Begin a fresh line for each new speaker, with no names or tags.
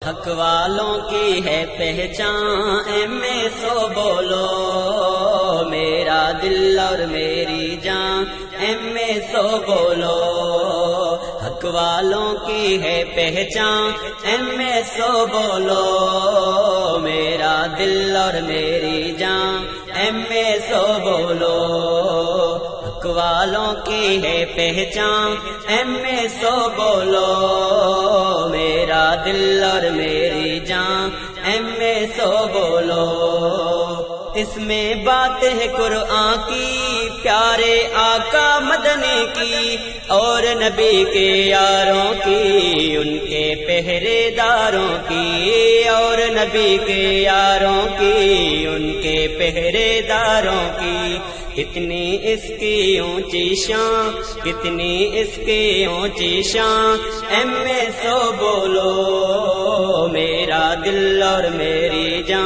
حق والوں کی ہے پہچان، ایم اے سو بولو میرا دل اور میری جان، ایم اے سو بولو حق والوں کی ہے پہچان، ایم اے سو بولو میرا دل اور میری جان، ایم اے سو بولو حق والوں کی ہے پہچان، ایم اے سو بولو میرا دل اور میری جان، ایم اے سو بولو۔ اس میں بات ہے قرآن کی، پیارے آقا مدنی کی، اور نبی کے یاروں کی، ان کے پہرے داروں کی، اور نبی کے یاروں کی، ان کے پہرے داروں کی۔ کتنی اس کی اونچی شان، کتنی اس کی اونچی شان، ایم اے سو بولو میرا دل اور میری جان۔